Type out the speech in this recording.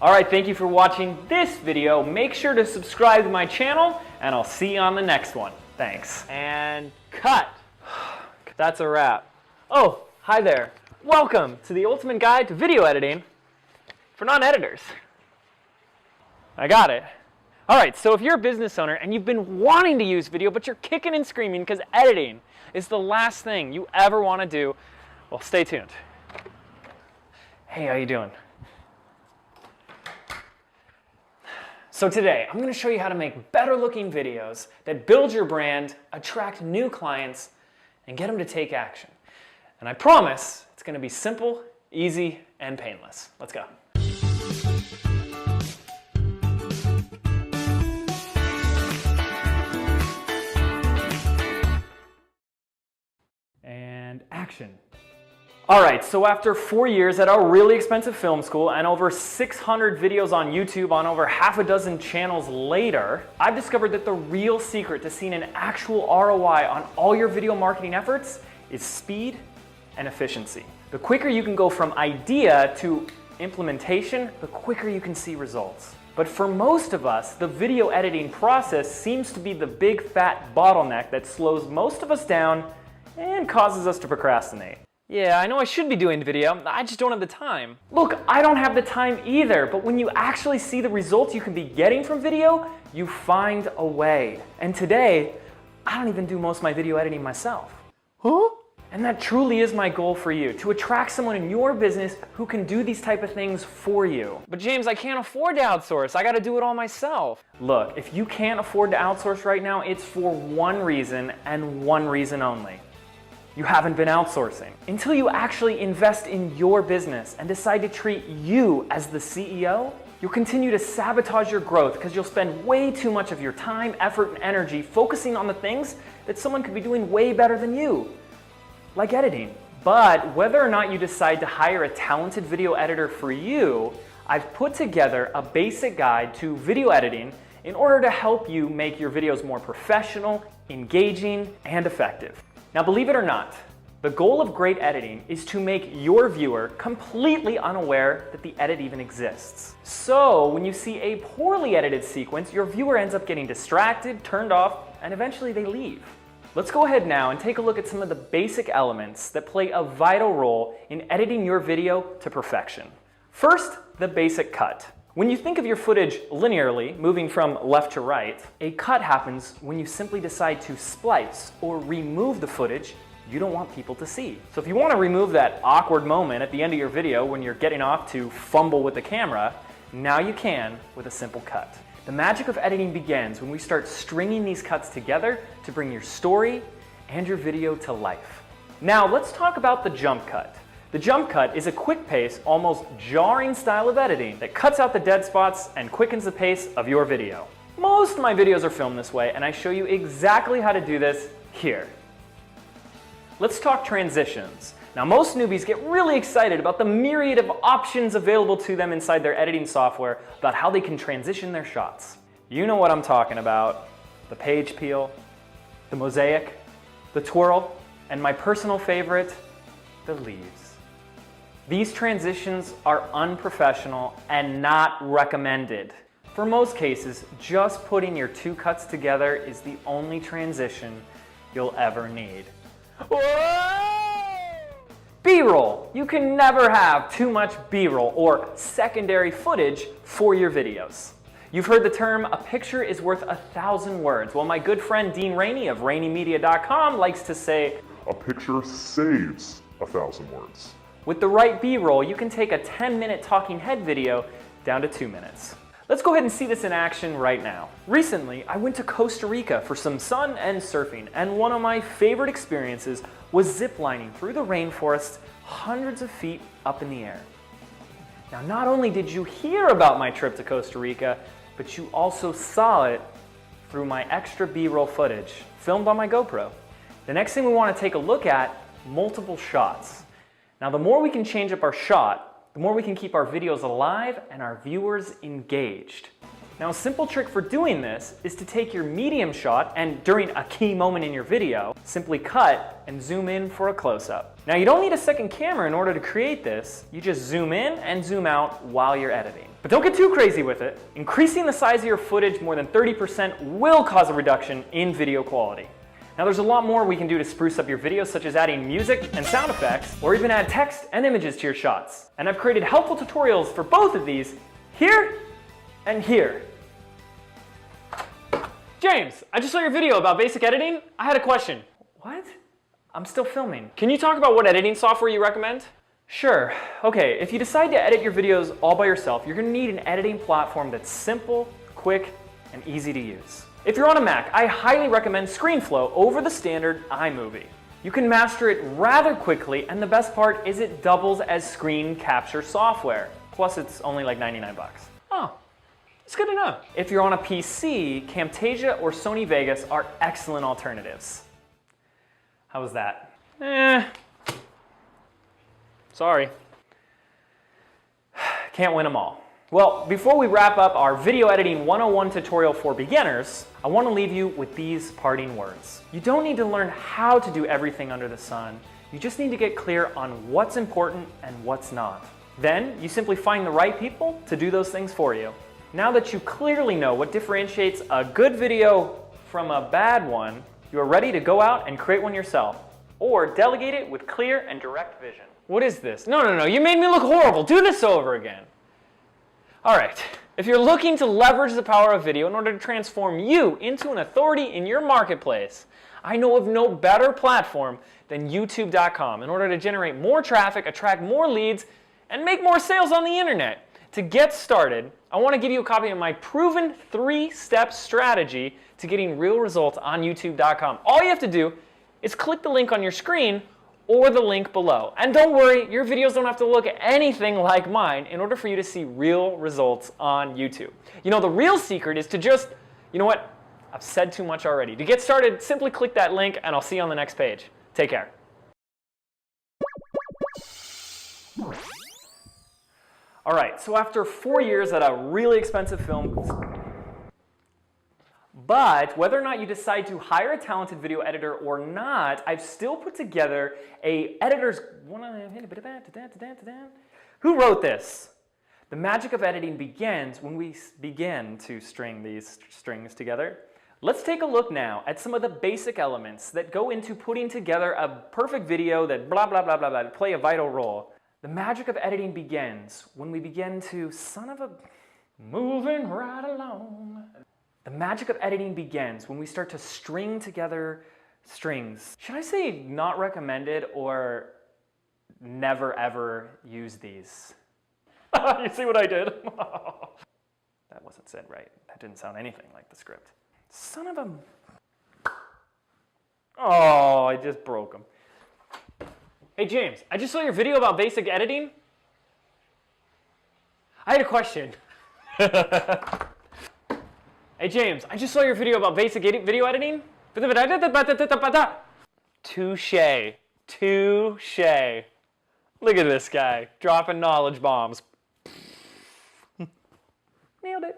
All right, thank you for watching this video. Make sure to subscribe to my channel, and I'll see you on the next one. Thanks. And cut. That's a wrap. Oh, hi there. Welcome to the ultimate guide to video editing for non-editors. I got it. All right, so if you're a business owner and you've been wanting to use video, but you're kicking and screaming because editing is the last thing you ever want to do, well, stay tuned. Hey, how you doing? So today, I'm going to show you how to make better looking videos that build your brand, attract new clients, and get them to take action. And I promise it's going to be simple, easy, and painless. Let's go. And action. All right, so after 4 years at a really expensive film school and over 600 videos on YouTube on over half a dozen channels later, I've discovered that the real secret to seeing an actual ROI on all your video marketing efforts is speed and efficiency. The quicker you can go from idea to implementation, the quicker you can see results. But for most of us, the video editing process seems to be the big fat bottleneck that slows most of us down and causes us to procrastinate. Yeah, I know I should be doing video, I just don't have the time. Look, I don't have the time either, but when you actually see the results you can be getting from video, you find a way. And today, I don't even do most of my video editing myself. Huh? And that truly is my goal for you, to attract someone in your business who can do these type of things for you. But James, I can't afford to outsource. I gotta do it all myself. Look, if you can't afford to outsource right now, it's for one reason and one reason only. You haven't been outsourcing. Until you actually invest in your business and decide to treat you as the CEO, you'll continue to sabotage your growth because you'll spend way too much of your time, effort, and energy focusing on the things that someone could be doing way better than you, like editing. But whether or not you decide to hire a talented video editor for you, I've put together a basic guide to video editing in order to help you make your videos more professional, engaging, and effective. Now, believe it or not, the goal of great editing is to make your viewer completely unaware that the edit even exists. So when you see a poorly edited sequence, your viewer ends up getting distracted, turned off, and eventually they leave. Let's go ahead now and take a look at some of the basic elements that play a vital role in editing your video to perfection. First, the basic cut. When you think of your footage linearly, moving from left to right, a cut happens when you simply decide to splice or remove the footage you don't want people to see. So if you want to remove that awkward moment at the end of your video when you're getting off to fumble with the camera, now you can with a simple cut. The magic of editing begins when we start stringing these cuts together to bring your story and your video to life. Now let's talk about the jump cut. The jump cut is a quick pace, almost jarring style of editing that cuts out the dead spots and quickens the pace of your video. Most of my videos are filmed this way, and I show you exactly how to do this here. Let's talk transitions. Now, most newbies get really excited about the myriad of options available to them inside their editing software about how they can transition their shots. You know what I'm talking about. The page peel, the mosaic, the twirl, and my personal favorite, the leaves. These transitions are unprofessional and not recommended. For most cases, just putting your two cuts together is the only transition you'll ever need. B-roll. You can never have too much B-roll or secondary footage for your videos. You've heard the term, a picture is worth 1,000 words. Well, my good friend Dean Rainey of RaineyMedia.com likes to say, a picture saves 1,000 words. With the right B-roll, you can take a 10-minute talking head video down to 2 minutes. Let's go ahead and see this in action right now. Recently, I went to Costa Rica for some sun and surfing, and one of my favorite experiences was ziplining through the rainforest hundreds of feet up in the air. Now, not only did you hear about my trip to Costa Rica, but you also saw it through my extra B-roll footage filmed on my GoPro. The next thing we want to take a look at, multiple shots. Now, the more we can change up our shot, the more we can keep our videos alive and our viewers engaged. Now, a simple trick for doing this is to take your medium shot and during a key moment in your video, simply cut and zoom in for a close-up. Now, you don't need a second camera in order to create this. You just zoom in and zoom out while you're editing. But don't get too crazy with it. Increasing the size of your footage more than 30% will cause a reduction in video quality. Now there's a lot more we can do to spruce up your videos, such as adding music and sound effects, or even add text and images to your shots. And I've created helpful tutorials for both of these here and here. James, I just saw your video about basic editing. I had a question. What? I'm still filming. Can you talk about what editing software you recommend? Sure. Okay, if you decide to edit your videos all by yourself, you're going to need an editing platform that's simple, quick, and easy to use. If you're on a Mac, I highly recommend ScreenFlow over the standard iMovie. You can master it rather quickly, and the best part is it doubles as screen capture software. Plus, it's only like 99 bucks. Oh, it's good to know. If you're on a PC, Camtasia or Sony Vegas are excellent alternatives. How was that? Sorry. Can't win them all. Well, before we wrap up our video editing 101 tutorial for beginners, I want to leave you with these parting words. You don't need to learn how to do everything under the sun. You just need to get clear on what's important and what's not. Then you simply find the right people to do those things for you. Now that you clearly know what differentiates a good video from a bad one, you are ready to go out and create one yourself, or delegate it with clear and direct vision. What is this? No, you made me look horrible. Do this over again. All right, if you're looking to leverage the power of video in order to transform you into an authority in your marketplace, I know of no better platform than YouTube.com in order to generate more traffic, attract more leads, and make more sales on the internet. To get started, I want to give you a copy of my proven 3-step strategy to getting real results on YouTube.com. All you have to do is click the link on your screen or the link below. And don't worry, your videos don't have to look anything like mine in order for you to see real results on YouTube. You know, the real secret is to just, you know what? I've said too much already. To get started, simply click that link and I'll see you on the next page. Take care. All right, so after 4 years at a really expensive film, but whether or not you decide to hire a talented video editor or not, I've still put together a editor's... Who wrote this? The magic of editing begins when we begin to string these strings together. Let's take a look now at some of the basic elements that go into putting together a perfect video that blah, blah, blah, blah, blah, play a vital role. The magic of editing begins when we begin to, moving right along. The magic of editing begins when we start to string together strings. Should I say not recommended or never ever use these? You see what I did? That wasn't said right. That didn't sound anything like the script. Son of a... Oh, I just broke them. Hey James, I just saw your video about basic editing. I had a question. Hey James, I just saw your video about basic video editing. Touche. Touche. Look at this guy, dropping knowledge bombs. Nailed it.